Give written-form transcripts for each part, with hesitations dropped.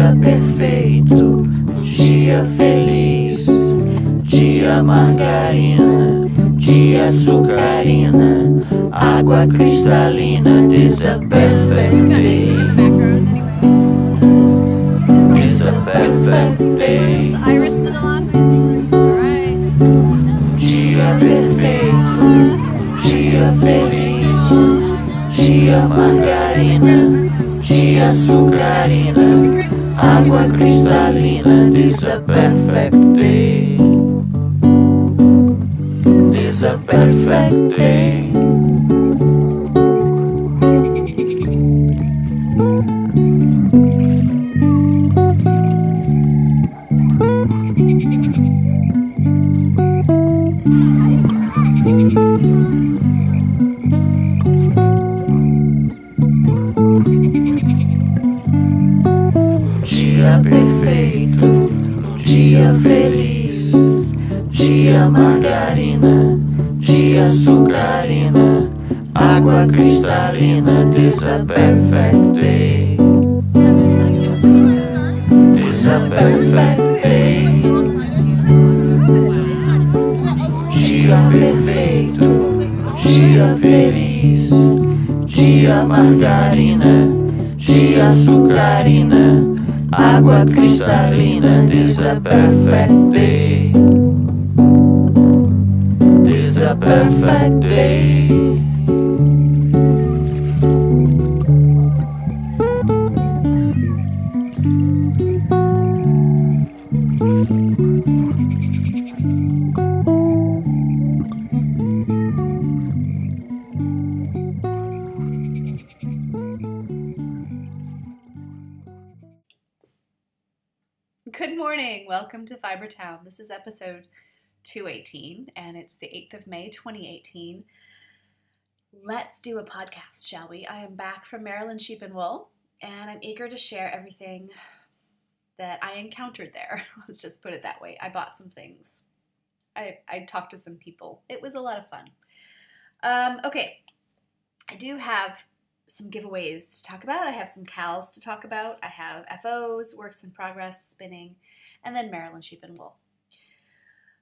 dia perfeito, dia feliz, dia margarina, dia açucarina, água cristalina. This a perfect day. It's a perfect day. Dia perfeito, dia feliz, dia margarina, dia açucarina, água cristalina. This a perfect day. This a perfect day. Dia perfeito, dia feliz, dia margarina, dia açucarina, água cristalina. This a perfect day. This a perfect day. Dia perfeito, dia feliz, dia margarina, dia açucarina, água cristalina. This a perfect day. This a perfect day. Good morning. Welcome to Fiber Town. This is episode 218, and it's the 8th of May, 2018. Let's do a podcast, shall we? I am back from Maryland Sheep and Wool, and I'm eager to share everything that I encountered there. Let's just put it that way. I bought some things. I talked to some people. It was a lot of fun. Okay, I do have some giveaways to talk about. I have some CALs to talk about. I have FOs, works in progress, spinning, and then Maryland Sheep and Wool.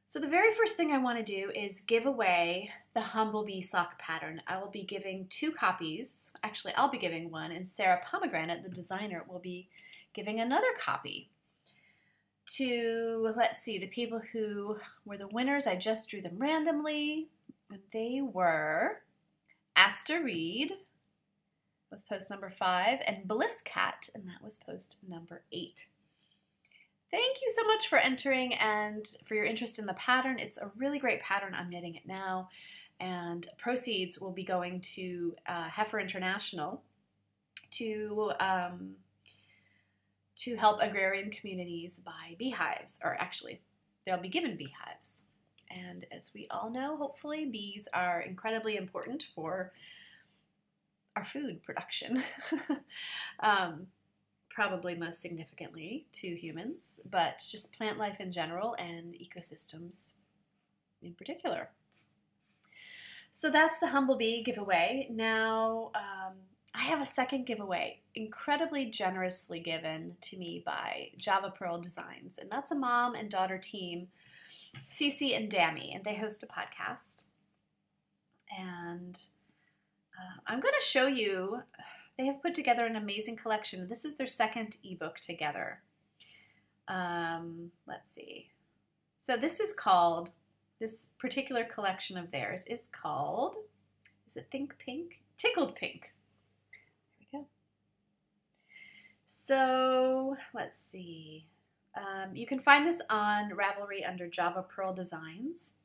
So the very first thing I want to do is give away the Humblebee sock pattern. I will be giving 2 copies. Actually, I'll be giving one, and Sarah Pomegranate, the designer, will be giving another copy to, let's see, the people who were the winners. I just drew them randomly, and they were Asta Reed, was post number 5, and Bliss Cat, and that was post number 8. Thank you so much for entering and for your interest in the pattern. It's a really great pattern. I'm knitting it now, and proceeds will be going to Heifer International to help agrarian communities buy beehives, or actually, they'll be given beehives. And as we all know, hopefully, bees are incredibly important for our food production, probably most significantly to humans, but just plant life in general and ecosystems in particular. So that's the Humblebee giveaway. Now, I have a second giveaway, incredibly generously given to me by Java Perl Designs, and that's a mom and daughter team, Cece and Dammy, and they host a podcast. And I'm going to show you, they have put together an amazing collection. This is their second ebook together. Let's see. So this is called, this particular collection of theirs is called, is it Think Pink? Tickled Pink. There we go. So let's see. You can find this on Ravelry under Java Perl Designs.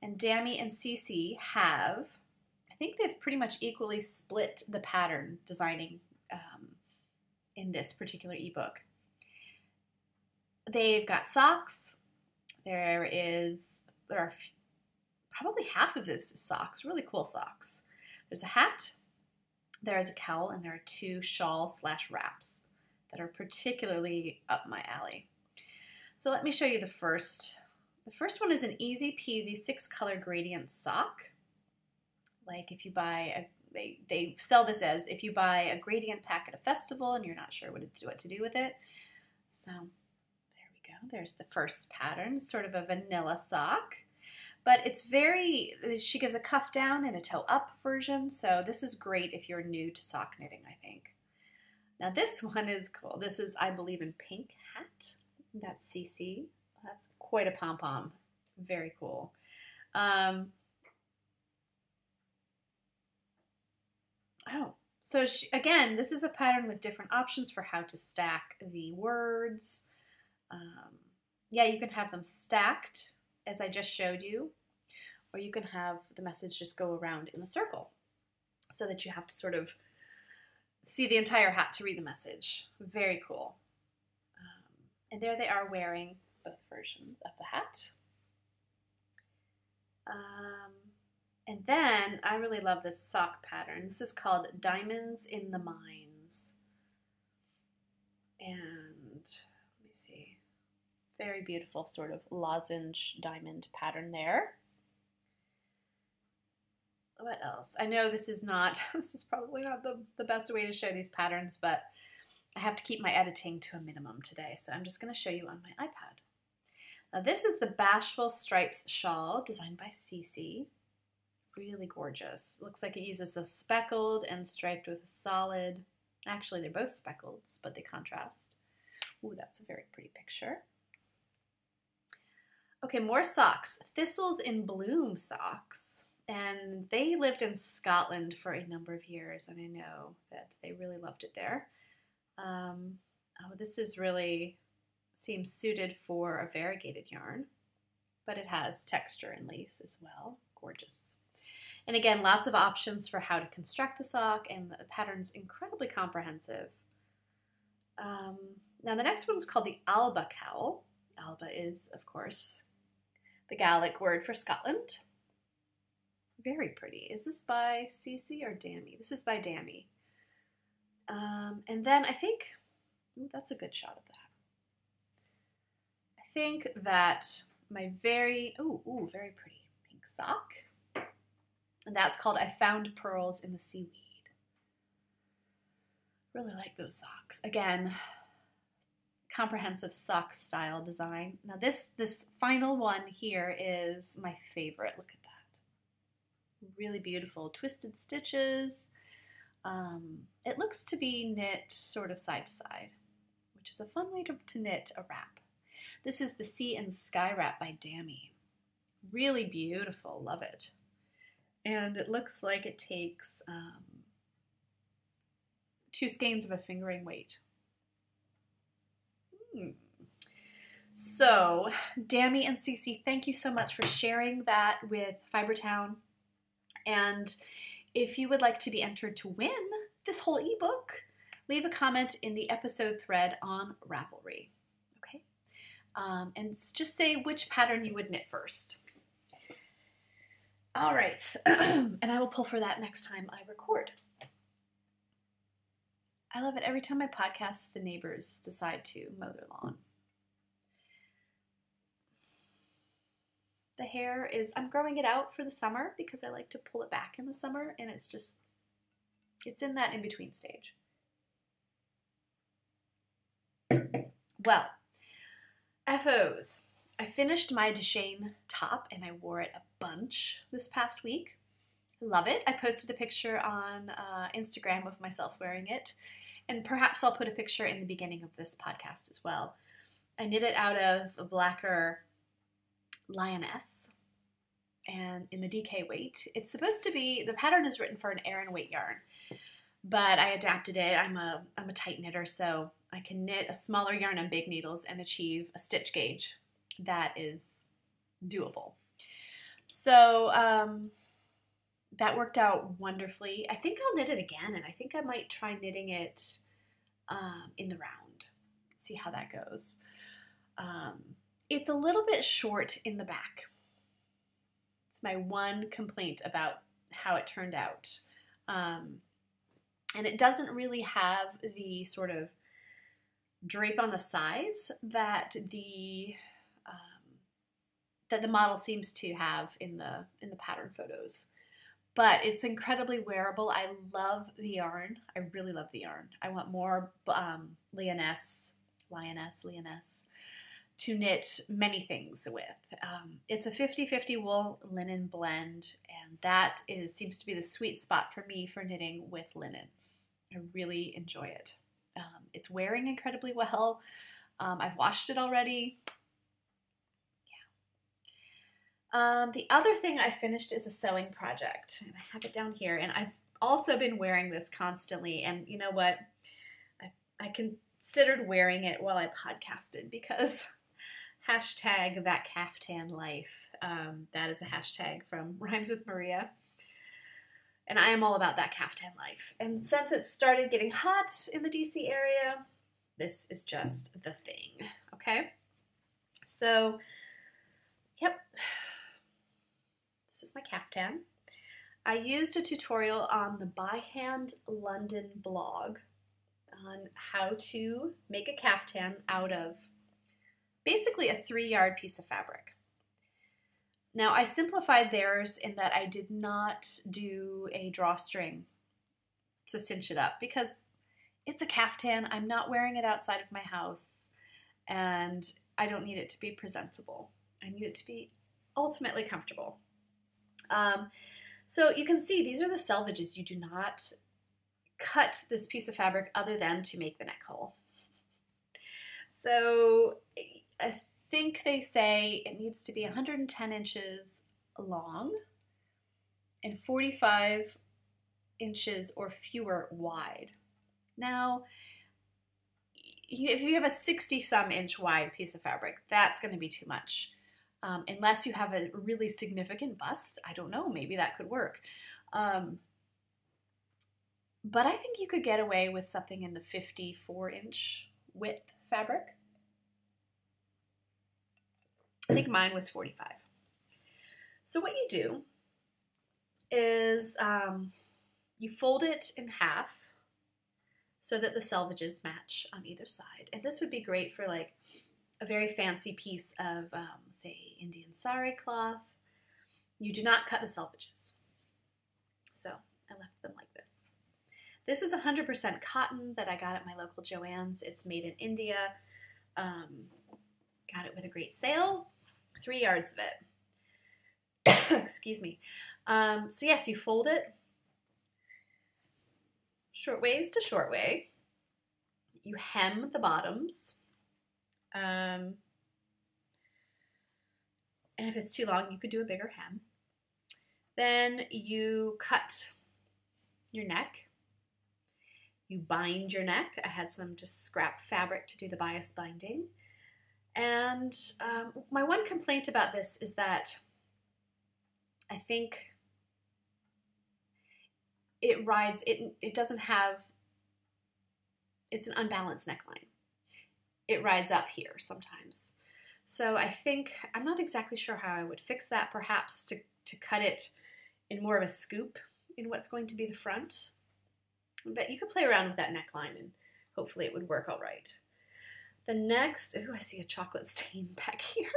And Dammy and Cece have, I think they've pretty much equally split the pattern designing in this particular ebook. They've got socks. There are probably half of this is socks, really cool socks. There's a hat, there is a cowl, and there are 2 shawl/wraps that are particularly up my alley. So let me show you the first. The first one is an easy peasy 6-color gradient sock. Like if you buy they sell this as if you buy a gradient pack at a festival and you're not sure what to do with it, So there we go. There's the first pattern, sort of a vanilla sock. But it's very, she gives a cuff down and a toe up version, so this is great if you're new to sock knitting, I think. Now this one is cool. This is, I believe, in Pink Hat. That's CC. That's quite a pom-pom. Very cool. So again, this is a pattern with different options for how to stack the words. Yeah, you can have them stacked, as I just showed you, or you can have the message just go around in a circle so that you have to sort of see the entire hat to read the message. Very cool. And there they are wearing both versions of the hat. And then I really love this sock pattern. This is called Diamonds in the Mines. And let me see. Very beautiful sort of lozenge diamond pattern there. What else? I know this is probably not the best way to show these patterns, but I have to keep my editing to a minimum today, so I'm just going to show you on my iPad. Now this is the Bashful Stripes shawl designed by Cece. Really gorgeous. Looks like it uses a speckled and striped with a solid. Actually, they're both speckled, but they contrast. Ooh, that's a very pretty picture. Okay, more socks. Thistles in Bloom socks. And they lived in Scotland for a number of years, and I know that they really loved it there. Oh, this is really seems suited for a variegated yarn, but it has texture and lace as well. Gorgeous. And again, lots of options for how to construct the sock, and the pattern's incredibly comprehensive. Now the next one is called the Alba cowl. Alba is, of course, the Gaelic word for Scotland. Very pretty. Is this by Cece or Dammy? This is by Dammy. And then I think, ooh, that's a good shot of that. I think that my very pretty pink sock, and that's called I Found Pearls in the Seaweed. Really like those socks. Again, comprehensive sock style design. Now this final one here is my favorite. Look at that. Really beautiful twisted stitches. It looks to be knit sort of side to side, which is a fun way to knit a wrap. This is the Sea and Sky wrap by Dammy. Really beautiful, love it. And it looks like it takes 2 skeins of a fingering weight. So, Dammy and Cece, thank you so much for sharing that with Fibertown. And if you would like to be entered to win this whole ebook, leave a comment in the episode thread on Ravelry. Okay? And just say which pattern you would knit first. All right, and I will pull for that next time I record. I love it. Every time I podcast, the neighbors decide to mow their lawn. The hair is, I'm growing it out for the summer because I like to pull it back in the summer, and it's in that in-between stage. Well, FOs. I finished my Deshane top and I wore it a bunch this past week. Love it. I posted a picture on Instagram of myself wearing it, and perhaps I'll put a picture in the beginning of this podcast as well. I knit it out of a blacker Lioness and in the DK weight. It's supposed to be, the pattern is written for an Aran weight yarn, but I adapted it. I'm a tight knitter, so I can knit a smaller yarn on big needles and achieve a stitch gauge that is doable. So that worked out wonderfully. I think I'll knit it again, and I think I might try knitting it in the round. See how that goes. It's a little bit short in the back. It's my one complaint about how it turned out. And it doesn't really have the sort of drape on the sides that the model seems to have in the pattern photos. But it's incredibly wearable. I love the yarn. I really love the yarn. I want more Lioness lioness, to knit many things with. It's a 50-50 wool linen blend, and that seems to be the sweet spot for me for knitting with linen. I really enjoy it. It's wearing incredibly well. I've washed it already. The other thing I finished is a sewing project, and I have it down here, and I've also been wearing this constantly, and you know what? I considered wearing it while I podcasted because hashtag that Caftan life. That is a hashtag from Rhymes with Maria. And I am all about that Caftan life. And since it started getting hot in the DC area, this is just the thing, okay? So, yep, this is my caftan. I used a tutorial on the By Hand London blog on how to make a caftan out of basically a 3-yard piece of fabric. Now, I simplified theirs in that I did not do a drawstring to cinch it up because it's a caftan. I'm not wearing it outside of my house, and I don't need it to be presentable. I need it to be ultimately comfortable. So you can see these are the selvages. You do not cut this piece of fabric other than to make the neck hole. So I think they say it needs to be 110 inches long and 45 inches or fewer wide. Now, if you have a 60-some inch wide piece of fabric, that's going to be too much. Unless you have a really significant bust, I don't know, maybe that could work. But I think you could get away with something in the 54-inch width fabric. I think mine was 45. So what you do is you fold it in half so that the selvages match on either side. And this would be great for like a very fancy piece of, say, Indian sari cloth. You do not cut the selvages. So I left them like this. This is 100% cotton that I got at my local Joann's. It's made in India. Got it with a great sale. 3 yards of it. Excuse me. So yes, you fold it short ways to short way. You hem the bottoms. And if it's too long, you could do a bigger hem. Then you cut your neck. You bind your neck. I had some just scrap fabric to do the bias binding. And my one complaint about this is that I think it rides, it doesn't have, it's an unbalanced neckline. It rides up here sometimes. So I think, I'm not exactly sure how I would fix that, perhaps to cut it in more of a scoop in what's going to be the front. But you could play around with that neckline and hopefully it would work all right. The next, ooh, I see a chocolate stain back here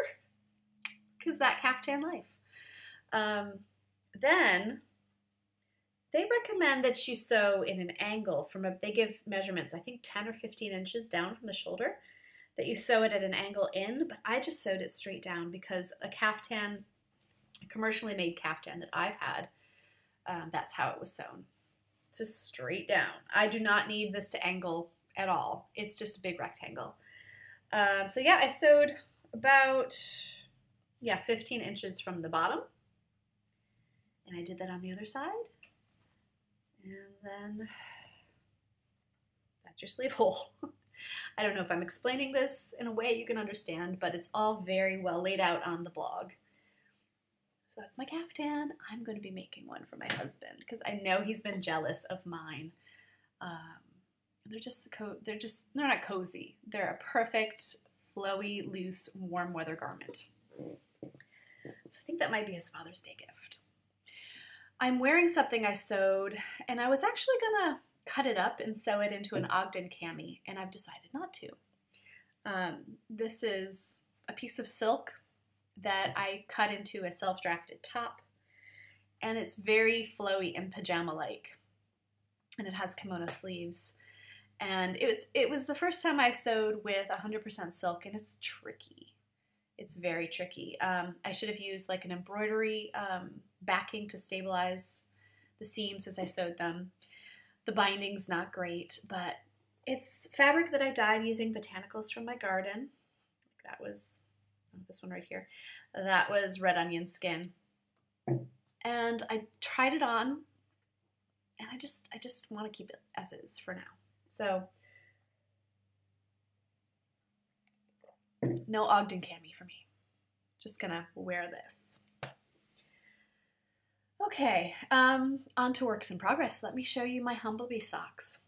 because that Caftan life. Then they recommend that you sew in an angle they give measurements, I think 10 or 15 inches down from the shoulder, that you sew it at an angle in, but I just sewed it straight down because a caftan, a commercially made caftan that I've had, that's how it was sewn. Just straight down. I do not need this to angle at all. It's just a big rectangle. So yeah, I sewed about, 15 inches from the bottom. And I did that on the other side. And then that's your sleeve hole. I don't know if I'm explaining this in a way you can understand, but it's all very well laid out on the blog. So that's my caftan. I'm going to be making one for my husband because I know he's been jealous of mine. They're not cozy. They're a perfect, flowy, loose, warm weather garment. So I think that might be his Father's Day gift. I'm wearing something I sewed, and I was actually gonna cut it up and sew it into an Ogden cami, and I've decided not to. This is a piece of silk that I cut into a self-drafted top, and it's very flowy and pajama-like, and it has kimono sleeves. And it was the first time I sewed with 100% silk, and it's tricky. It's very tricky. I should have used like an embroidery backing to stabilize the seams as I sewed them. The binding's not great, but it's fabric that I dyed using botanicals from my garden. That was this one right here. That was red onion skin. And I tried it on, and I just want to keep it as is for now. So no Ogden cami for me. Just gonna wear this. Okay, on to works in progress. Let me show you my Humblebee socks.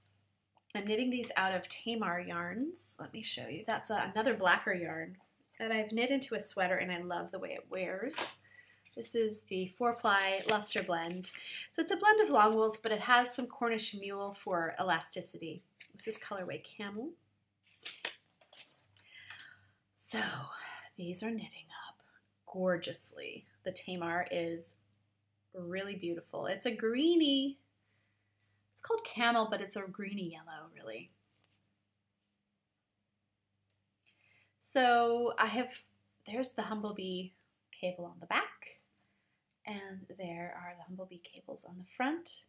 I'm knitting these out of Tamar yarns. Let me show you. That's another blacker yarn that I've knit into a sweater, and I love the way it wears. This is the 4-ply luster blend. So it's a blend of long wools, but it has some Cornish mule for elasticity. This is colorway camel. So these are knitting up gorgeously. The Tamar is really beautiful. It's a greeny, it's called camel, but it's a greeny yellow, really. So there's the Humblebee cable on the back, and there are the Humblebee cables on the front.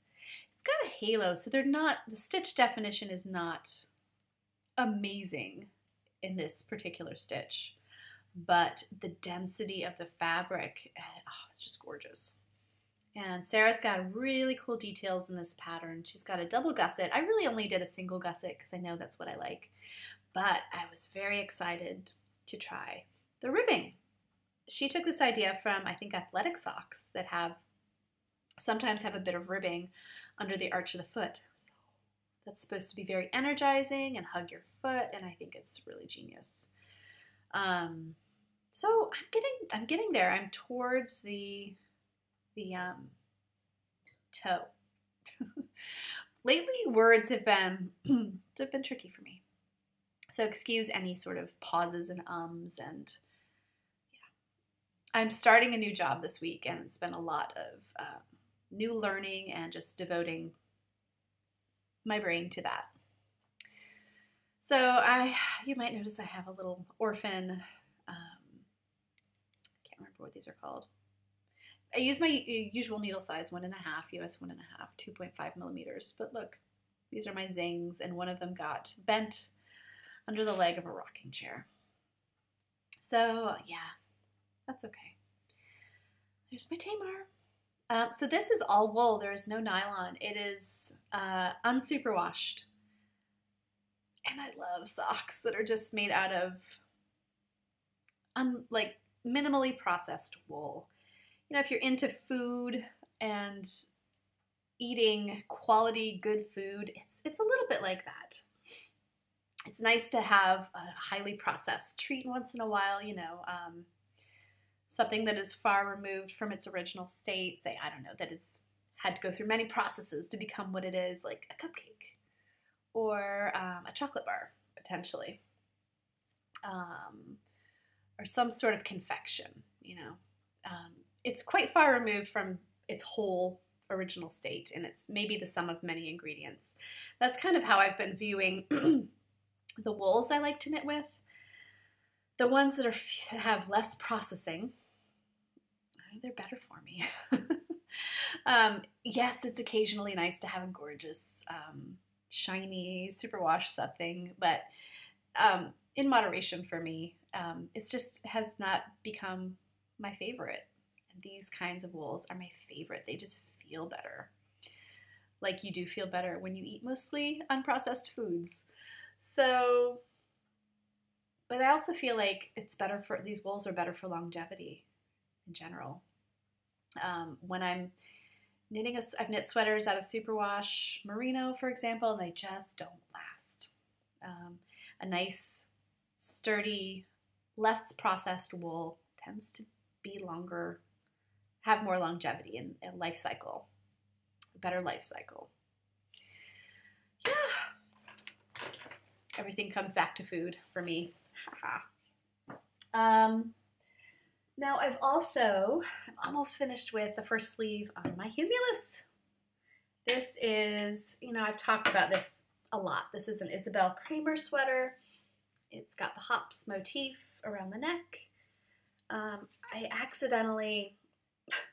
It's got a halo, so the stitch definition is not amazing in this particular stitch, but the density of the fabric, it's just gorgeous. And Sarah's got really cool details in this pattern. She's got a double gusset. I really only did a single gusset because I know that's what I like, but I was very excited to try the ribbing. She took this idea from, I think, athletic socks that sometimes have a bit of ribbing under the arch of the foot. So that's supposed to be very energizing and hug your foot, and I think it's really genius. So I'm getting there. I'm towards the toe. Lately, words have been tricky for me. So excuse any sort of pauses and and I'm starting a new job this week, and it's been a lot of new learning and just devoting my brain to that. So you might notice I have a little orphan, can't remember what these are called. I use my usual needle size, 1.5, US 1.5, 2.5 millimeters. But look, these are my zings, and one of them got bent under the leg of a rocking chair. So yeah, that's okay. There's my Tamar. So this is all wool. There is no nylon. It is unsuperwashed. And I love socks that are just made out of like minimally processed wool. You know, if you're into food and eating quality, good food, it's a little bit like that. It's nice to have a highly processed treat once in a while, you know, something that is far removed from its original state, say, I don't know, that it's had to go through many processes to become what it is, like a cupcake or a chocolate bar, potentially, or some sort of confection, you know. It's quite far removed from its whole original state, and it's maybe the sum of many ingredients. That's kind of how I've been viewing the wools I like to knit with. The ones that have less processing, they're better for me. Yes, it's occasionally nice to have a gorgeous, shiny, superwash something, but in moderation for me. It's just has not become my favorite. And these kinds of wools are my favorite. They just feel better. Like you do feel better when you eat mostly unprocessed foods. So, but I also feel like it's better for, these wools are better for longevity in general. When I'm knitting, I've knit sweaters out of superwash merino, for example, and they just don't last. A nice, sturdy, less processed wool tends to be longer, have more longevity in life cycle, a better life cycle. Yeah. Everything comes back to food for me. Now I'm almost finished with the first sleeve on my Humulus. This is, you know, I've talked about this a lot. This is an Isabel Kramer sweater. It's got the hops motif around the neck. I accidentally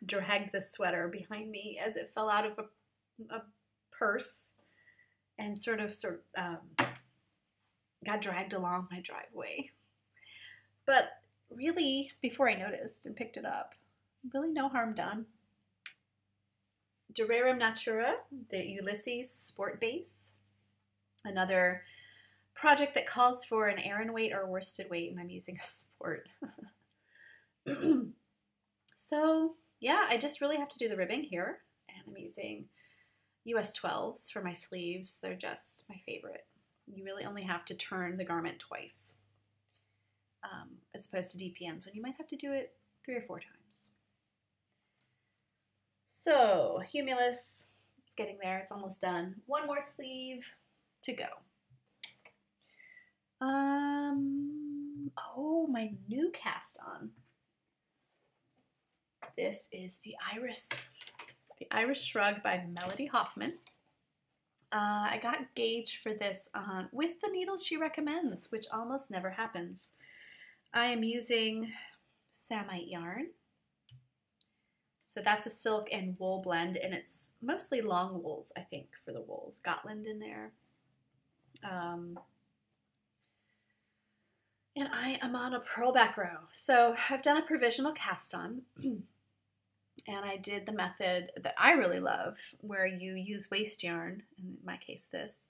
dragged this sweater behind me as it fell out of a purse and sort of got dragged along my driveway. But really, before I noticed and picked it up, really no harm done. De Rerum Natura, the Ulysses Sport Base, another project that calls for an Aran weight or worsted weight, and I'm using a sport. So yeah, I just really have to do the ribbing here, and I'm using US 12s for my sleeves. They're just my favorite. You really only have to turn the garment twice, as opposed to DPNs when you might have to do it 3 or 4 times. So Humulus, it's getting there, it's almost done. One more sleeve to go. Oh, my new cast on. This is the Iris Shrug by Melody Hoffman. I got gauge for this with the needles she recommends, which almost never happens. I am using Samite yarn. So that's a silk and wool blend, and it's mostly long wools, I think, for the wools. Gotland in there. And I am on a purl back row. So I've done a provisional cast on, and I did the method that I really love, where you use waste yarn, in my case this,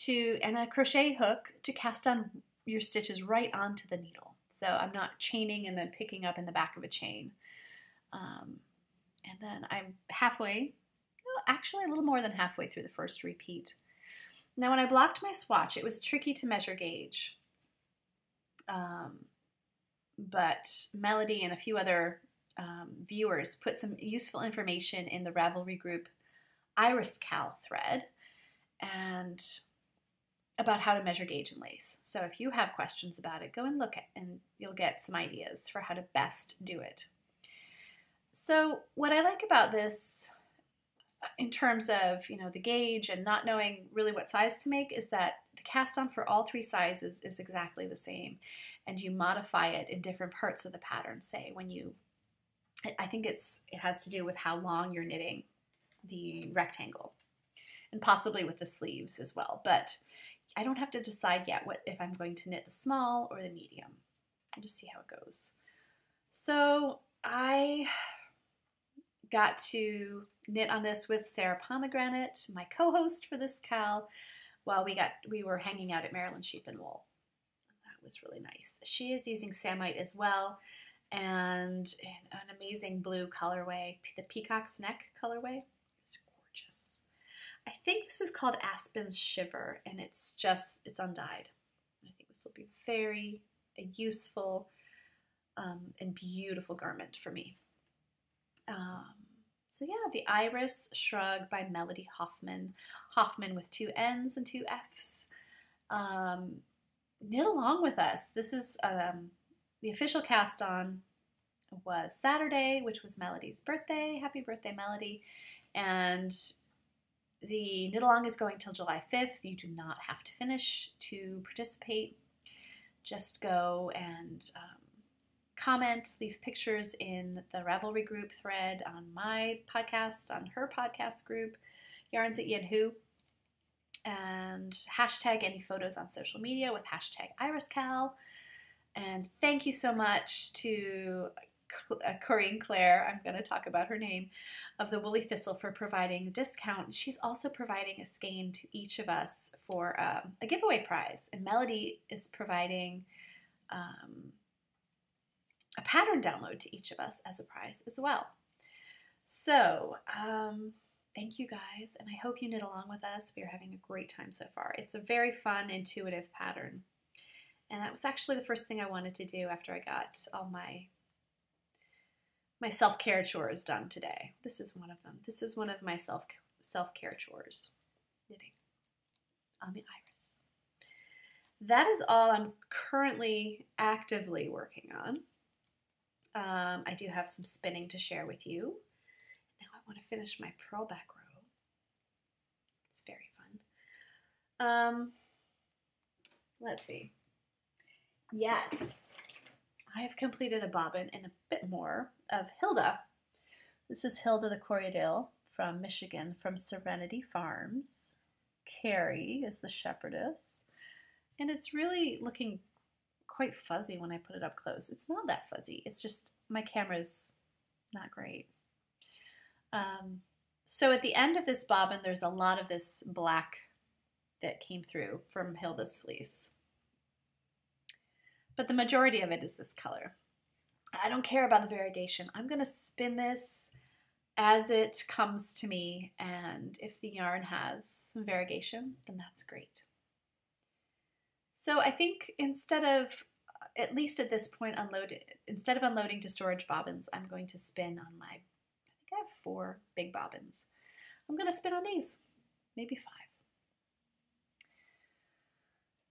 and a crochet hook to cast on your stitches right onto the needle. So I'm not chaining and then picking up in the back of a chain. And then I'm halfway, actually a little more than halfway through the first repeat. Now when I blocked my swatch, it was tricky to measure gauge. But Melody and a few other viewers put some useful information in the Ravelry group Iris Cal thread and about how to measure gauge and lace. So if you have questions about it, go and look at and you'll get some ideas for how to best do it. So what I like about this in terms of, the gauge and not knowing really what size to make is that the cast on for all 3 sizes is exactly the same, and you modify it in different parts of the pattern. Say I think it has to do with how long you're knitting the rectangle, and possibly with the sleeves as well. But I don't have to decide yet if I'm going to knit the small or the medium. I'll just see how it goes. So I got to knit on this with Sarah Pomegranate, my co-host for this cal, while we were hanging out at Maryland Sheep and Wool. That was really nice. She is using Samite as well, and an amazing blue colorway, the Peacock's Neck colorway. It's gorgeous. I think this is called Aspen's Shiver, and it's undyed. I think this will be very useful and beautiful garment for me. So yeah, the Iris Shrug by Melody Hoffman. Hoffman with 2 N's and 2 F's. Knit along with us. This is the official cast on was Saturday, which was Melody's birthday. Happy birthday, Melody. And the knit along is going till July 5th. You do not have to finish to participate. Just go and comment, leave pictures in the Ravelry group thread on my podcast, on her podcast group, Yarns at Yenhu, and hashtag any photos on social media with hashtag IrisCal. And thank you so much to Corinne Claire, I'm going to talk about her name, of the Woolly Thistle for providing a discount. She's also providing a skein to each of us for a giveaway prize. And Melody is providing a pattern download to each of us as a prize as well. So thank you guys, and I hope you knit along with us. We are having a great time so far. It's a very fun, intuitive pattern. And that was actually the first thing I wanted to do after I got all my self-care chores done today. This is one of them. This is one of my self-care chores, knitting on the Iris. That is all I'm currently actively working on. I do have some spinning to share with you. Now I want to finish my purl back row. It's very Let's see. Yes, I have completed a bobbin and a bit more of Hilda. This is Hilda the Corriedale from Michigan, from Serenity Farms. Carrie is the shepherdess, and it's really looking quite fuzzy when I put it up close. It's not that fuzzy, it's just my camera's not great. So at the end of this bobbin, there's a lot of this black that came through from Hilda's fleece. But the majority of it is this color. I don't care about the variegation. I'm going to spin this as it comes to me, and if the yarn has some variegation, then that's great. So I think instead of, at least at this point, instead of unloading to storage bobbins, I'm going to spin on my, I think I have 4 big bobbins. I'm going to spin on these, maybe 5.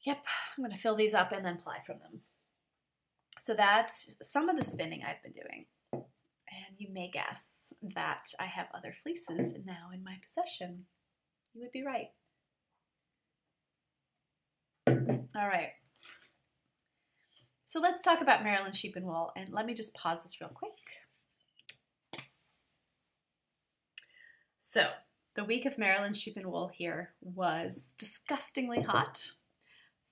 Yep, I'm going to fill these up and then ply from them. So that's some of the spinning I've been doing. And you may guess that I have other fleeces now in my possession. You would be right. All right. So let's talk about Maryland sheep and wool, and let me just pause this real quick. So the week of Maryland sheep and wool here was disgustingly hot.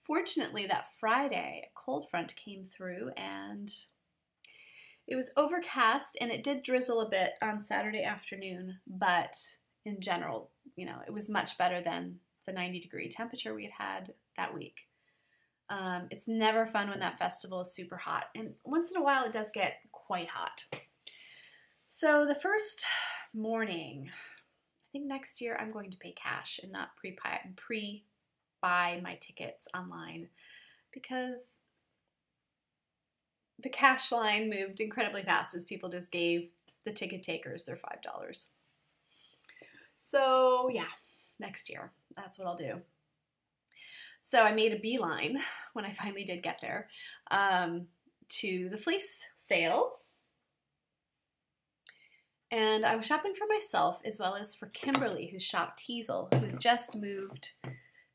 Fortunately, that Friday, a cold front came through and it was overcast, and it did drizzle a bit on Saturday afternoon, but in general, you know, it was much better than the 90-degree temperature we had that week. It's never fun when that festival is super hot, and once in a while it does get quite hot. So the first morning, I think next year I'm going to pay cash and not pre-buy my tickets online, because the cash line moved incredibly fast as people just gave the ticket takers their $5. So yeah, next year, that's what I'll do. So I made a beeline when I finally did get there to the fleece sale. And I was shopping for myself as well as for Kimberly, who shopped Teasel, who's just moved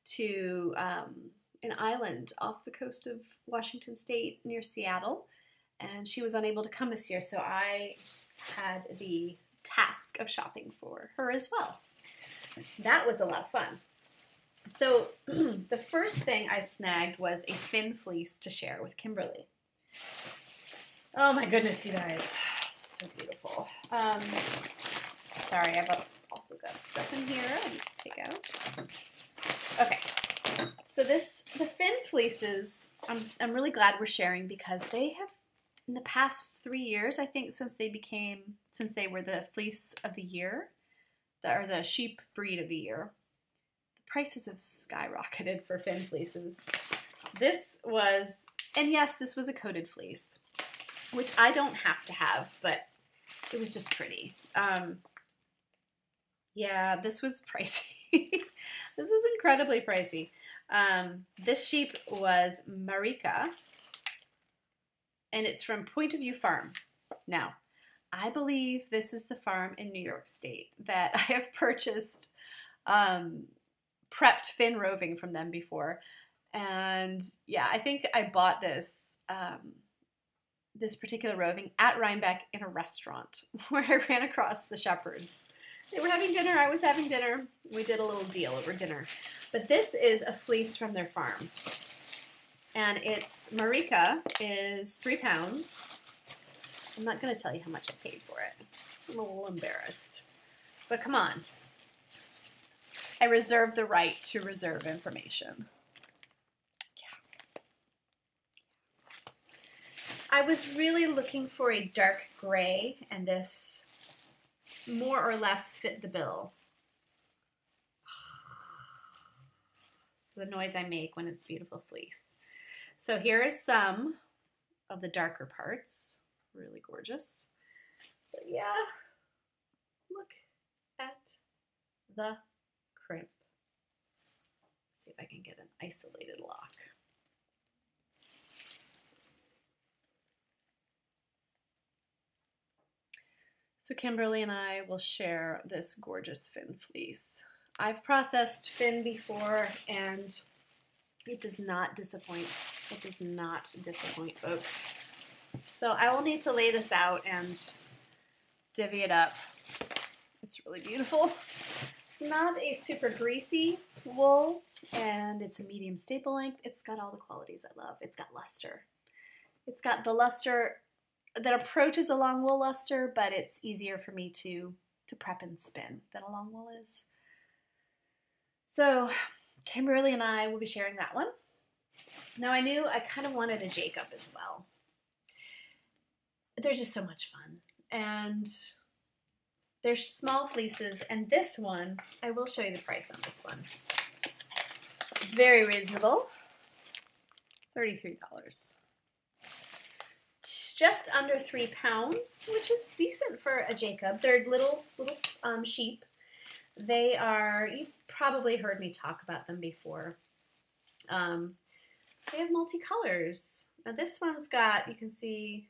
to an island off the coast of Washington State near Seattle. And she was unable to come this year, so I had the task of shopping for her as well. That was a lot of fun. So the first thing I snagged was a Finn fleece to share with Kimberly. Oh my goodness, you guys. So beautiful. Sorry, I've also got stuff in here I need to take out. Okay. So the Finn fleeces, I'm really glad we're sharing, because they have, in the past 3 years, I think, since they were the fleece of the year, or the sheep breed of the year, the prices have skyrocketed for Finn fleeces. This was, and yes, this was a coated fleece, which I don't have to have, but it was just pretty. Yeah, this was pricey. This was incredibly pricey. This sheep was Marika, and it's from Point of View Farm. Now, I believe this is the farm in New York State that I have purchased prepped Finn roving from them before. And yeah, I think I bought this this particular roving at Rhinebeck in a restaurant where I ran across the shepherds. They were having dinner, I was having dinner. We did a little deal over dinner. But this is a fleece from their farm. And it's, Marika is 3 pounds. I'm not going to tell you how much I paid for it. I'm a little embarrassed. But come on. I reserve the right to reserve information. Yeah. I was really looking for a dark gray, and this more or less fit the bill. It's the noise I make when it's beautiful fleece. So here is some of the darker parts. Really gorgeous. But yeah, look at the crimp. Let's see if I can get an isolated lock. So Kimberly and I will share this gorgeous Finn fleece. I've processed Finn before, and it does not disappoint. It does not disappoint, folks. So I will need to lay this out and divvy it up. It's really beautiful. It's not a super greasy wool, and it's a medium staple length. It's got all the qualities I love. It's got luster. It's got the luster that approaches a long wool luster, but it's easier for me to prep and spin than a long wool is. So Kimberly and I will be sharing that one. Now I knew I kind of wanted a Jacob as well. They're just so much fun. And they're small fleeces, and this one, I will show you the price on this one. Very reasonable, $33. Just under 3 pounds, which is decent for a Jacob. They're little sheep. They are, you've probably heard me talk about them before. They have multicolors. Now this one's got, you can see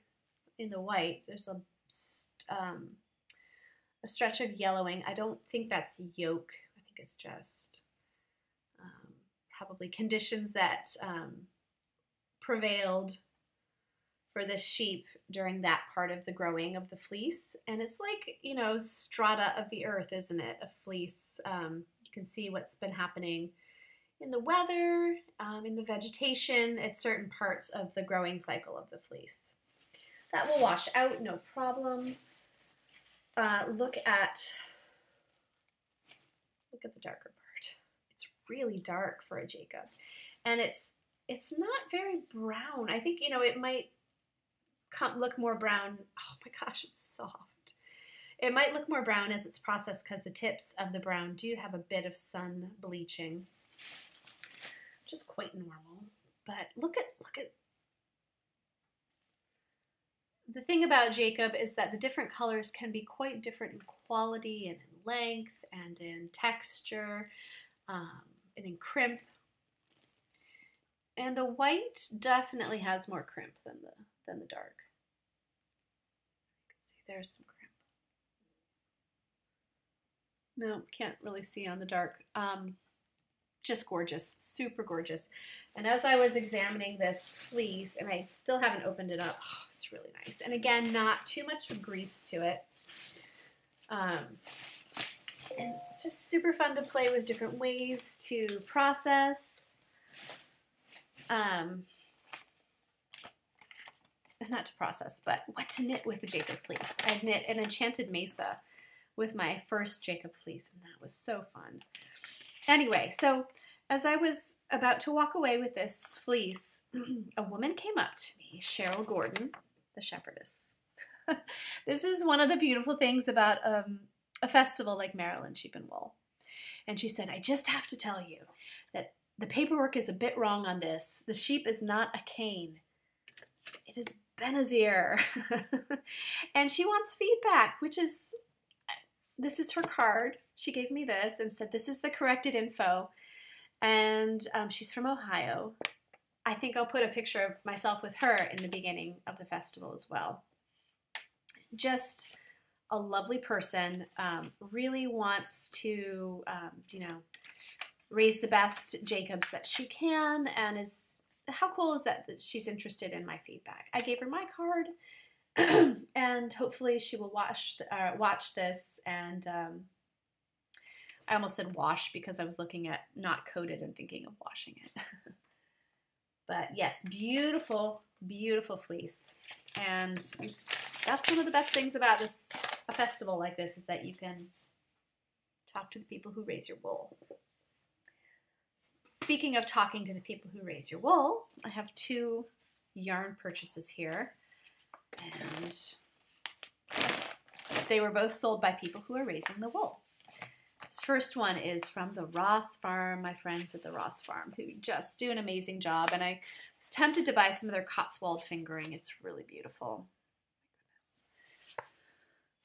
in the white, there's a stretch of yellowing. I don't think that's yolk. I think it's just probably conditions that prevailed for this sheep during that part of the growing of the fleece. And it's like, you know, strata of the earth, isn't it? A fleece. You can see what's been happening in the weather, in the vegetation, at certain parts of the growing cycle of the fleece. That will wash out, no problem. Look at the darker part. It's really dark for a Jacob, and it's not very brown. I think, you know, it might look more brown. Oh my gosh, it's soft. It might look more brown as it's processed because the tips of the brown do have a bit of sun bleaching, which is quite normal. But look at the thing about Jacob is that the different colors can be quite different in quality and in length and in texture and in crimp. And the white definitely has more crimp than the dark. You can see there's some crimp. No, can't really see on the dark. Just gorgeous, super gorgeous. And as I was examining this fleece, and I still haven't opened it up, oh, it's really nice. And again, not too much grease to it. And it's just super fun to play with different ways to process. Not to process, but what to knit with the Jacob fleece. I knit an enchanted mesa with my first Jacob fleece, and that was so fun. Anyway, so as I was about to walk away with this fleece, a woman came up to me, Cheryl Gordon, the shepherdess. This is one of the beautiful things about a festival like Maryland Sheep and Wool. And she said, I just have to tell you that the paperwork is a bit wrong on this. The sheep is not a cane. It is Benazir. And she wants feedback, which is, this is her card. She gave me this and said, this is the corrected info. And she's from Ohio. I think I'll put a picture of myself with her in the beginning of the festival as well. Just a lovely person, really wants to, you know, raise the best Jacobs that she can, and is, how cool is that she's interested in my feedback. I gave her my card, and hopefully she will watch this, and I almost said wash because I was looking at not coated and thinking of washing it. But yes, beautiful, beautiful fleece. And that's one of the best things about a festival like this, is that you can talk to the people who raise your wool. Speaking of talking to the people who raise your wool, I have 2 yarn purchases here. And they were both sold by people who are raising the wool. This first one is from the Ross Farm, my friends at the Ross Farm, who just do an amazing job. And I was tempted to buy some of their Cotswold fingering. It's really beautiful.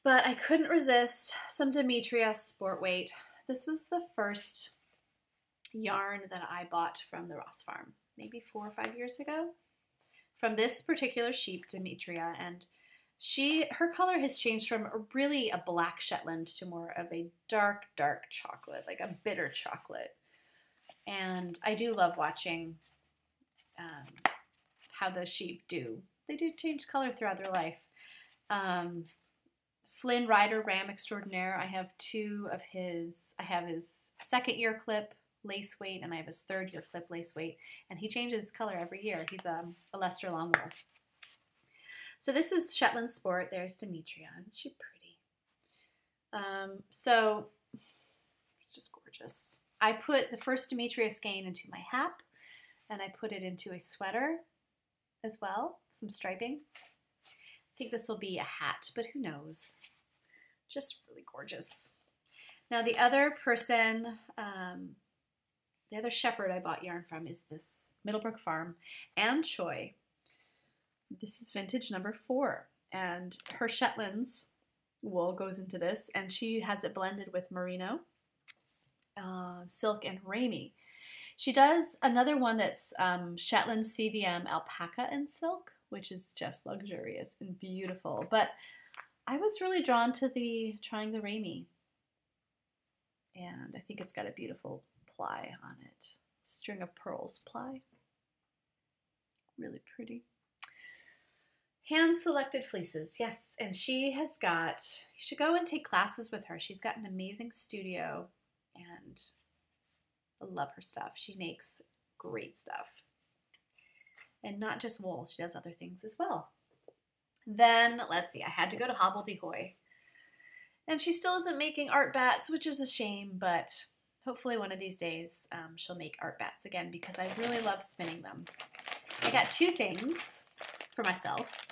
But I couldn't resist some Demetria sport weight. This was the first yarn that I bought from the Ross Farm, maybe 4 or 5 years ago, from this particular sheep, Demetria. And Her color has changed from really a black Shetland to more of a dark, dark chocolate, like a bitter chocolate. And I do love watching how those sheep do. They do change color throughout their life. Flynn Rider Ram Extraordinaire, I have two of his. I have his second year clip lace weight, and I have his third year clip lace weight, and he changes color every year. He's a Leicester Longwool. So this is Shetland Sport. There's Demetria. Isn't she pretty? So it's just gorgeous. I put the first Demetria skein into my hap, and I put it into a sweater as well, some striping. I think this will be a hat, but who knows? Just really gorgeous. Now the other person, the other shepherd I bought yarn from is this Middlebrook Farm, Anne Choi. This is vintage number 4, and her Shetlands wool goes into this, and she has it blended with merino, silk, and ramie. She does another one that's Shetland CVM alpaca and silk, which is just luxurious and beautiful. But I was really drawn to trying the ramie, and I think it's got a beautiful ply on it. String of pearls ply. Really pretty. Hand-selected fleeces, yes, and she has got, you should go and take classes with her. She's got an amazing studio, and I love her stuff. She makes great stuff. And not just wool, she does other things as well. Then, let's see, I had to go to Hobbledehoy. And she still isn't making art bats, which is a shame, but hopefully one of these days she'll make art bats again, because I really love spinning them. I got 2 things for myself.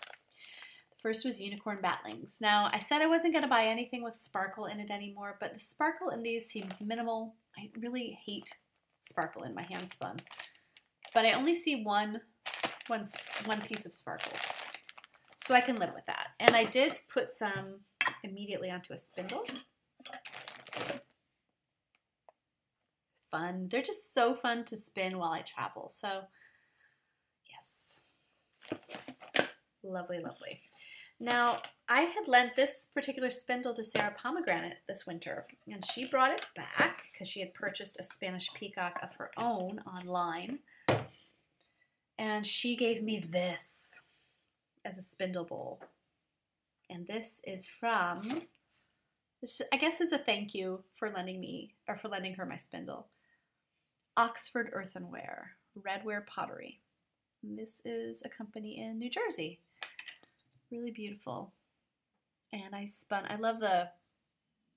First was unicorn batlings. Now, I said I wasn't going to buy anything with sparkle in it anymore, but the sparkle in these seems minimal. I really hate sparkle in my hand spun. But I only see one piece of sparkle. So I can live with that. And I did put some immediately onto a spindle. Fun. They're just so fun to spin while I travel. So, yes. Lovely, lovely. Now, I had lent this particular spindle to Sarah Pomegranate this winter, and she brought it back because she had purchased a Spanish peacock of her own online, and she gave me this as a spindle bowl. And this is from, I guess is a thank you for lending me, or for lending her my spindle. Oxford Earthenware, Redware Pottery. And this is a company in New Jersey. Really beautiful. And I love the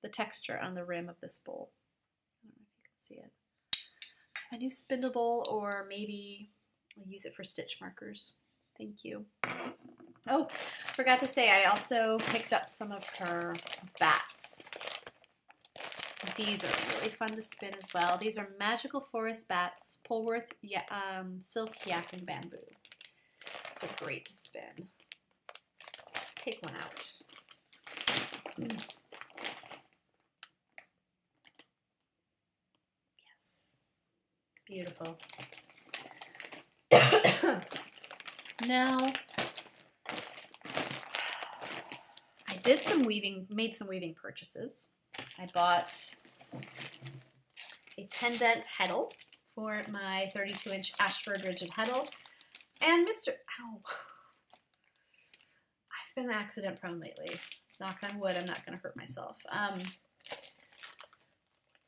texture on the rim of this bowl. I don't know if you can see it. A new spindle bowl, or maybe I'll use it for stitch markers. Thank you. Oh, forgot to say, I also picked up some of her bats. These are really fun to spin as well. These are Magical Forest Bats, Polworth Silk Yak and Bamboo. These are great to spin. Take one out. Yes. Beautiful. Now, I did made some weaving purchases. I bought a 10 dent heddle for my 32-inch Ashford rigid heddle. And ow. I've been accident prone lately. Knock on wood, I'm not going to hurt myself.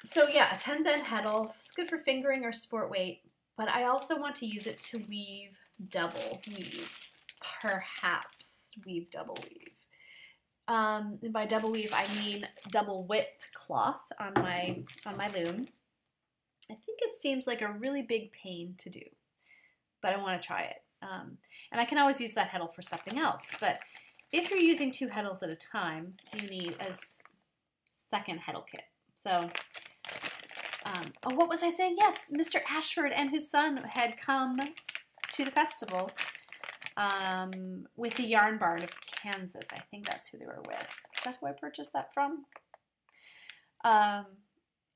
So yeah, a 10 dent heddle. It's good for fingering or sport weight, but I also want to use it to weave double weave. Perhaps weave double weave. And by double weave, I mean double width cloth on my loom. I think it seems like a really big pain to do, but I want to try it. And I can always use that heddle for something else. But if you're using 2 heddles at a time, you need a second heddle kit. So, oh, what was I saying? Yes, Mr. Ashford and his son had come to the festival with the Yarn Barn of Kansas. I think that's who they were with. Is that who I purchased that from?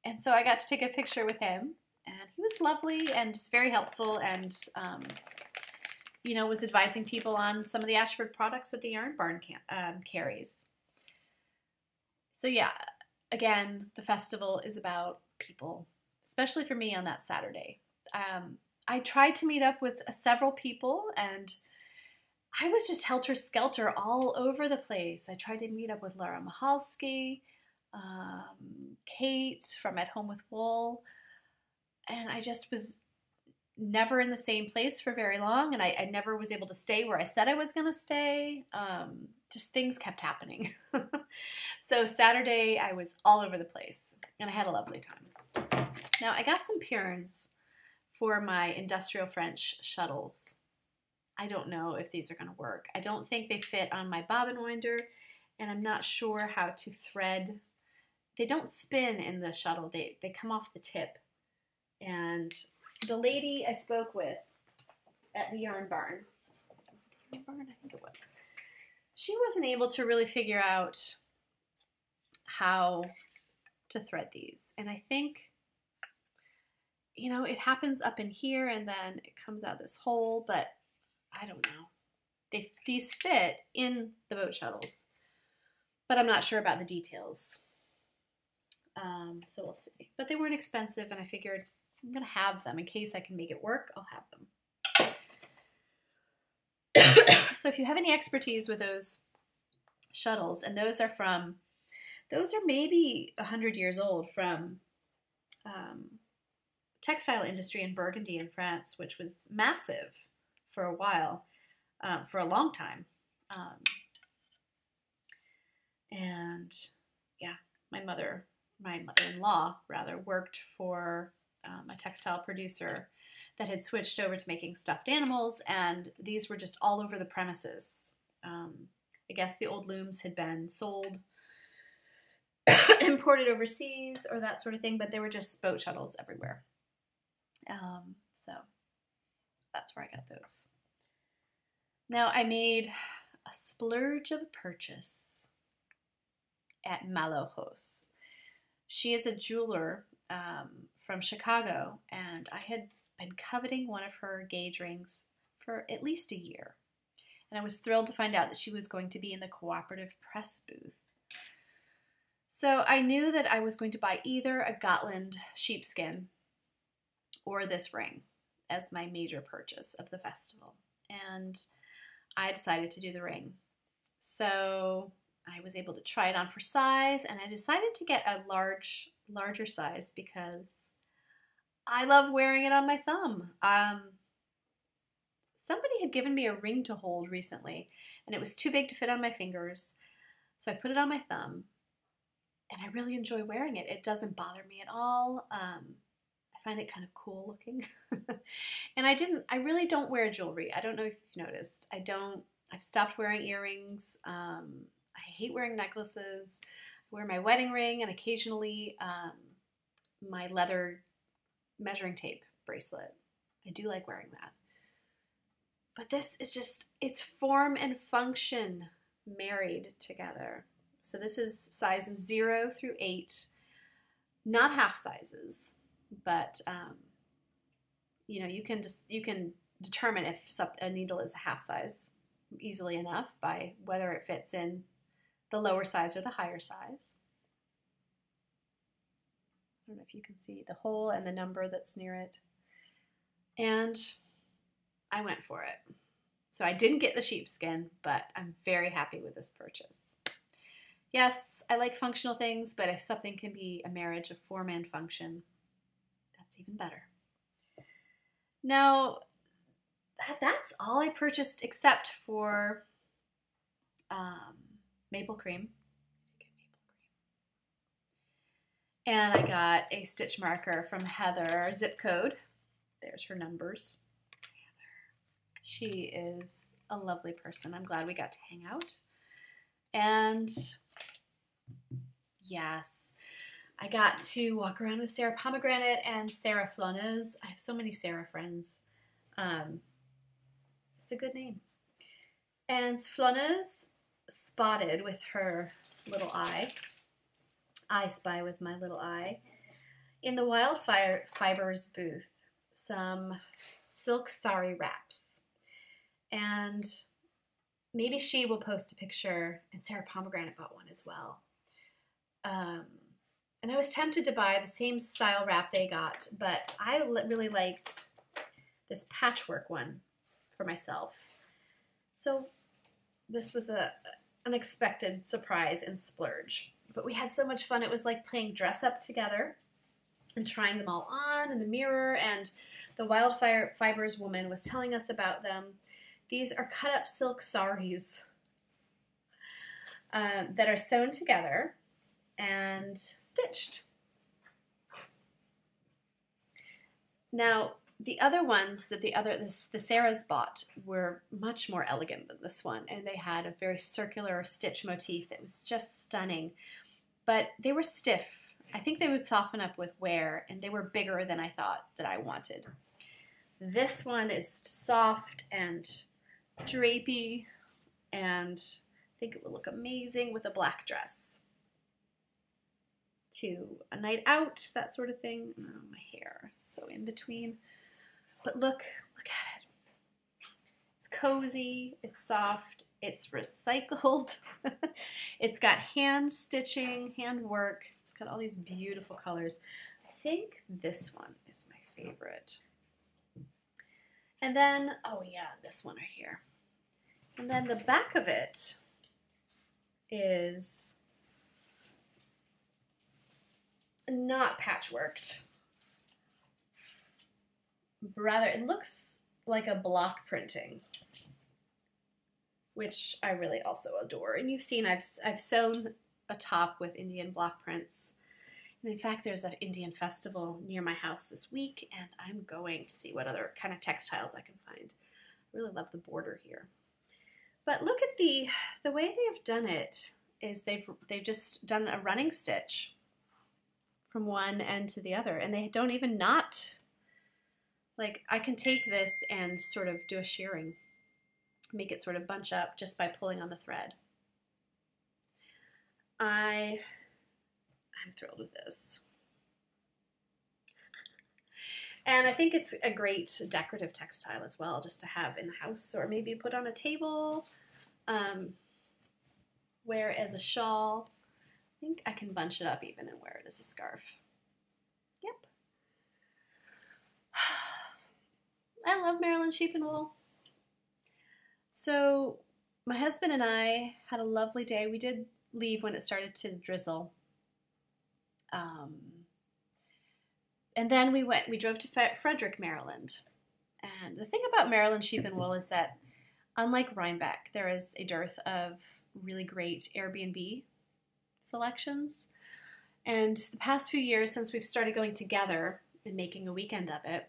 And so I got to take a picture with him, and he was lovely and just very helpful, and was advising people on some of the Ashford products that the Yarn Barn carries. So yeah, again, the festival is about people, especially for me on that Saturday. I tried to meet up with several people, and I was just helter-skelter all over the place. I tried to meet up with Laura Mahalski, Kate from At Home with Wool, and I just was never in the same place for very long, and I never was able to stay where I said I was going to stay. Just things kept happening. So Saturday, I was all over the place, and I had a lovely time. Now, I got some pierns for my industrial French shuttles. I don't know if these are going to work. I don't think they fit on my bobbin winder, and I'm not sure how to thread. They don't spin in the shuttle. They come off the tip. And the lady I spoke with at the Yarn Barn, was it the Yarn Barn? I think it was. She wasn't able to really figure out how to thread these. And I think, it happens up in here and then it comes out this hole, but I don't know. These fit in the boat shuttles, but I'm not sure about the details. So we'll see. But they weren't expensive, and I figured I'm going to have them in case I can make it work. I'll have them. So if you have any expertise with those shuttles, and those are maybe 100 years old, from textile industry in Burgundy in France, which was massive for a while, for a long time. And yeah, my mother-in-law rather, worked for a textile producer that had switched over to making stuffed animals, and these were just all over the premises. I guess the old looms had been sold, imported overseas, or that sort of thing, but they were just boat shuttles everywhere. So that's where I got those. Now, I made a splurge of a purchase at Malojos. She is a jeweler from Chicago, and I had been coveting one of her gauge rings for at least a year. And I was thrilled to find out that she was going to be in the cooperative press booth. So I knew that I was going to buy either a Gotland sheepskin or this ring as my major purchase of the festival. And I decided to do the ring. So I was able to try it on for size, and I decided to get a larger size because I love wearing it on my thumb. Somebody had given me a ring to hold recently, and it was too big to fit on my fingers. So I put it on my thumb, and I really enjoy wearing it. It doesn't bother me at all. I find it kind of cool looking. And I really don't wear jewelry. I don't know if you've noticed. I've stopped wearing earrings. I hate wearing necklaces. I wear my wedding ring and occasionally my leather measuring tape bracelet. I do like wearing that. But this is just, it's form and function married together. So this is sizes 0 through 8, not half sizes, but you can determine if a needle is a half size easily enough by whether it fits in the lower size or the higher size. I don't know if you can see the hole and the number that's near it. And I went for it. So I didn't get the sheepskin, but I'm very happy with this purchase. Yes, I like functional things, but if something can be a marriage of form and function, that's even better. Now, that's all I purchased except for maple cream. And I got a stitch marker from Heather, zip code. There's her numbers. Heather. She is a lovely person. I'm glad we got to hang out. And yes, I got to walk around with Sarah Pomegranate and Sarah Flonez. I have so many Sarah friends. It's a good name. And Flonez spotted with her little eye. I spy with my little eye. In the Wildfire Fibers booth, some silk sari wraps. And maybe she will post a picture, and Sarah Pomegranate bought one as well. And I was tempted to buy the same style wrap they got, but I really liked this patchwork one for myself. So this was a unexpected surprise and splurge. But we had so much fun. It was like playing dress up together and trying them all on in the mirror. And the Wildfire Fibers woman was telling us about them. These are cut up silk saris that are sewn together and stitched. Now, the other ones that the Sarahs bought were much more elegant than this one, and they had a very circular stitch motif that was just stunning. But they were stiff. I think they would soften up with wear, and they were bigger than I thought that I wanted. This one is soft and drapey, and I think it will look amazing with a black dress. To a night out, that sort of thing. Oh, my hair is so in between. But look at it. It's cozy, it's soft, it's recycled. It's got hand stitching, hand work. It's got all these beautiful colors. I think this one is my favorite. And then, oh yeah, this one right here. And then the back of it is not patchworked. Rather, it looks like a block printing, which I really also adore. And you've seen I've sewn a top with Indian block prints. And in fact, there's an Indian festival near my house this week, and I'm going to see what other kind of textiles I can find. I really love the border here. But look at the way they have done it is they've just done a running stitch from one end to the other, and they don't even knot. Like, I can take this and sort of do a shearing, make it sort of bunch up just by pulling on the thread. I'm thrilled with this. And I think it's a great decorative textile as well, just to have in the house, or maybe put on a table, wear as a shawl. I think I can bunch it up even and wear it as a scarf. Yep. I love Maryland sheep and wool. So my husband and I had a lovely day. We did leave when it started to drizzle. And then we drove to Frederick, Maryland. And the thing about Maryland sheep and wool is that, unlike Rhinebeck, there is a dearth of really great Airbnb selections. And the past few years, since we've started going together and making a weekend of it,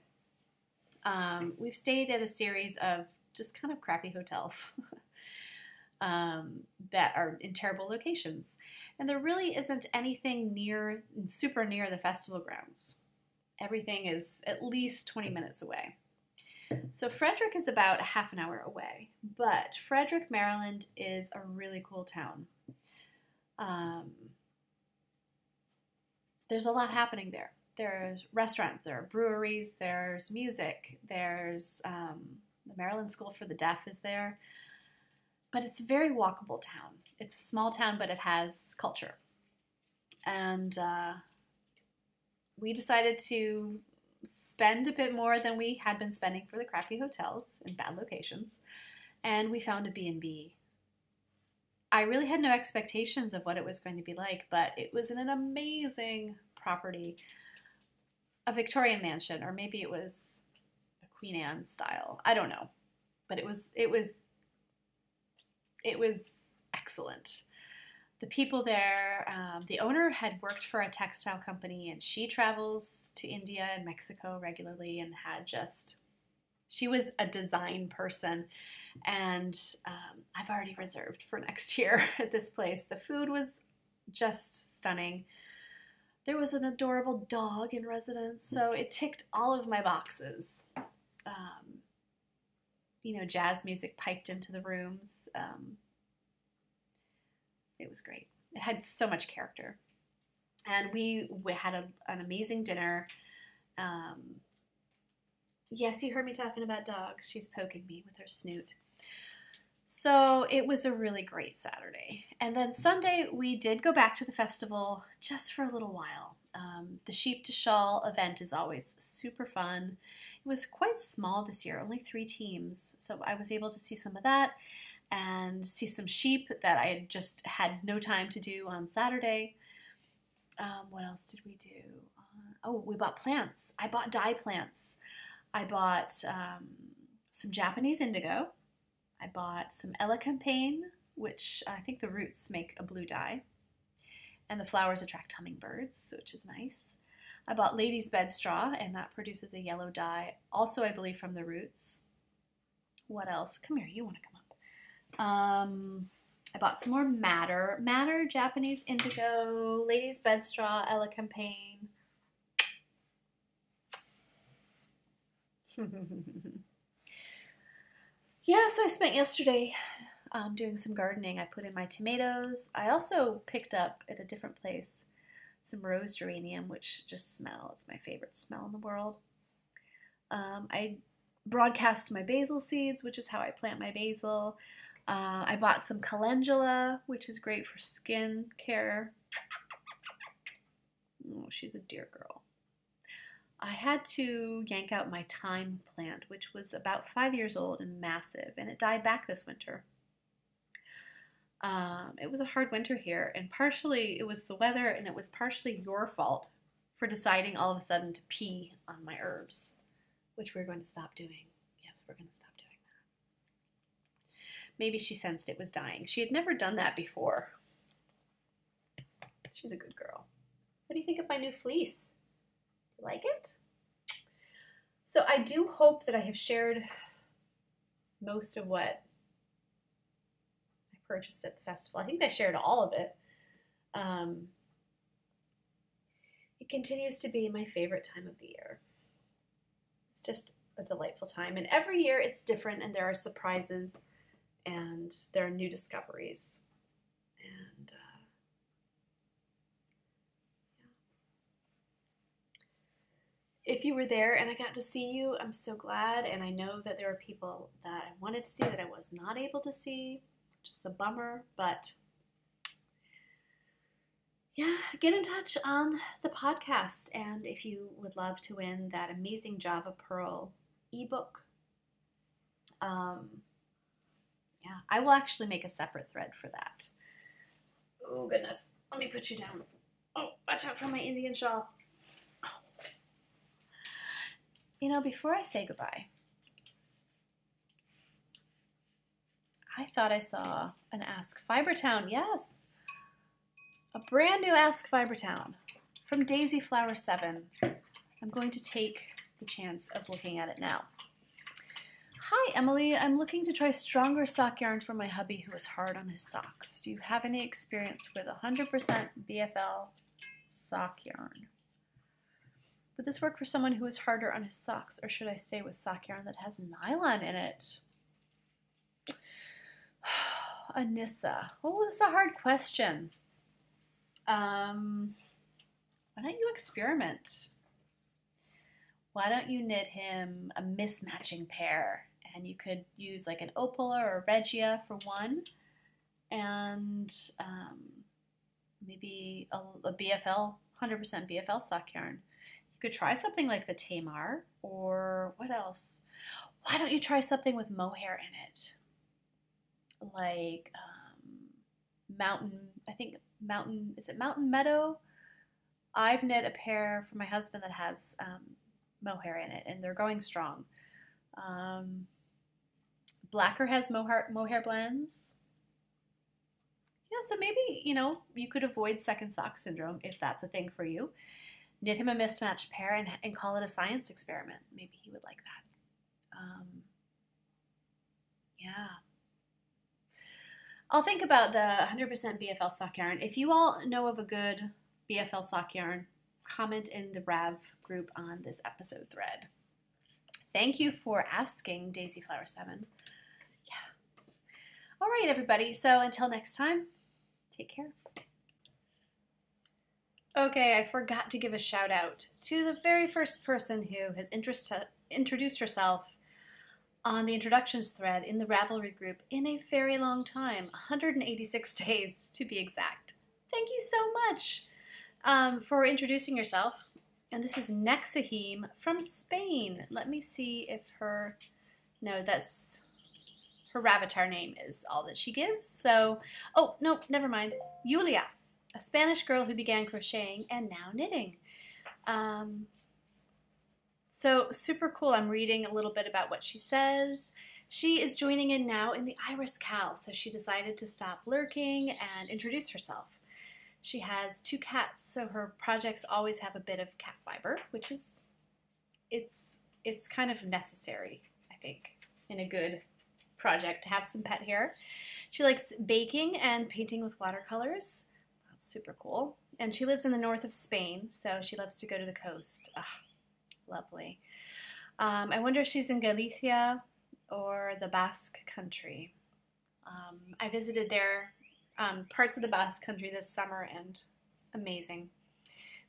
we've stayed at a series of just kind of crappy hotels that are in terrible locations. And there really isn't anything super near the festival grounds. Everything is at least 20 minutes away. So Frederick is about a half an hour away, but Frederick, Maryland is a really cool town. There's a lot happening there. There's restaurants, there are breweries, there's music, there's the Maryland School for the Deaf is there. But it's a very walkable town. It's a small town, but it has culture. And we decided to spend a bit more than we had been spending for the crappy hotels in bad locations. And we found a B&B. I really had no expectations of what it was going to be like, but it was in an amazing property. A Victorian mansion, or maybe it was a Queen Anne style. I don't know. But it was excellent. The people there, the owner had worked for a textile company, and she travels to India and Mexico regularly, and she was a design person, and I've already reserved for next year at this place. The food was just stunning. There was an adorable dog in residence, so it ticked all of my boxes. Jazz music piped into the rooms. It was great. It had so much character. And we had an amazing dinner. Yes, you heard me talking about dogs. She's poking me with her snoot. So it was a really great Saturday. And then Sunday, we did go back to the festival just for a little while. The Sheep to Shawl event is always super fun. It was quite small this year, only 3 teams. So I was able to see some of that and see some sheep that I had just had no time to do on Saturday. What else did we do? We bought plants. I bought dye plants. I bought some Japanese indigo. I bought some elecampane, which I think the roots make a blue dye. And the flowers attract hummingbirds, which is nice. I bought lady's bed straw, and that produces a yellow dye, also I believe from the roots. What else? Come here, you want to come up. I bought some more madder. Madder, Japanese indigo, lady's bed straw, elecampane. Yeah, so I spent yesterday doing some gardening. I put in my tomatoes. I also picked up at a different place some rose geranium, which just it's my favorite smell in the world. I broadcast my basil seeds, which is how I plant my basil. I bought some calendula, which is great for skin care. Oh, she's a dear girl. I had to yank out my thyme plant, which was about 5 years old and massive, and it died back this winter. It was a hard winter here, and partially it was the weather, and it was partially your fault for deciding all of a sudden to pee on my herbs, which we're going to stop doing. Yes, we're going to stop doing that. Maybe she sensed it was dying. She had never done that before. She's a good girl. What do you think of my new fleece? You like it? So I do hope that I have shared most of what I purchased at the festival. I think I shared all of it. It continues to be my favorite time of the year. It's just a delightful time. And every year it's different, and there are surprises and there are new discoveries. And if you were there and I got to see you, I'm so glad. And I know that there are people that I wanted to see that I was not able to see. Just a bummer, but yeah, get in touch on the podcast. And if you would love to win that amazing Java Perl ebook, yeah, I will actually make a separate thread for that. Oh goodness, let me put you down. Oh, watch out for my Indian shawl. You know, before I say goodbye, I thought I saw an Ask Fibertown. Yes, a brand new Ask Fibertown from Daisy Flower 7. I'm going to take the chance of looking at it now. Hi, Emily. I'm looking to try stronger sock yarn for my hubby who is hard on his socks. Do you have any experience with 100% BFL sock yarn? Would this work for someone who is harder on his socks, or should I stay with sock yarn that has nylon in it? Anissa. Oh, this is a hard question. Why don't you experiment? Why don't you knit him a mismatching pair? And you could use like an Opola or a Regia for one, and maybe a BFL, 100% BFL sock yarn. You could try something like the Tamar, or what else? Why don't you try something with mohair in it? Like is it Mountain Meadow? I've knit a pair for my husband that has mohair in it, and they're going strong. Blacker has mohair blends. Yeah, so maybe, you know, you could avoid second sock syndrome if that's a thing for you. Knit him a mismatched pair and call it a science experiment. Maybe he would like that. Yeah. I'll think about the 100% BFL sock yarn. If you all know of a good BFL sock yarn, comment in the RAV group on this episode thread. Thank you for asking, Daisy Flower 7. Yeah. All right, everybody. So until next time, take care. Okay, I forgot to give a shout out to the very first person who has introduced herself on the introductions thread in the Ravelry group in a very long time, 186 days to be exact. Thank you so much for introducing yourself. And this is Nexahim from Spain. Let me see if her, no, that's, her Ravatar name is all that she gives. So, oh, no, never mind. Julia, a Spanish girl who began crocheting and now knitting. So super cool. I'm reading a little bit about what she says. She is joining in now in the Iris Cal, so she decided to stop lurking and introduce herself. She has 2 cats, so her projects always have a bit of cat fiber, which is, it's kind of necessary, I think, in a good project to have some pet hair. She likes baking and painting with watercolors. That's super cool. And she lives in the north of Spain, so she loves to go to the coast. Ah, lovely. I wonder if she's in Galicia or the Basque Country. I visited there, parts of the Basque Country this summer, and amazing.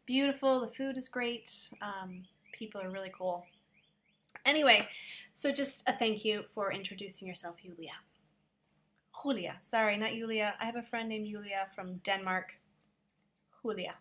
Beautiful, the food is great, people are really cool. Anyway, so just a thank you for introducing yourself, Julia. Julia, sorry, not Julia. I have a friend named Julia from Denmark. Julia.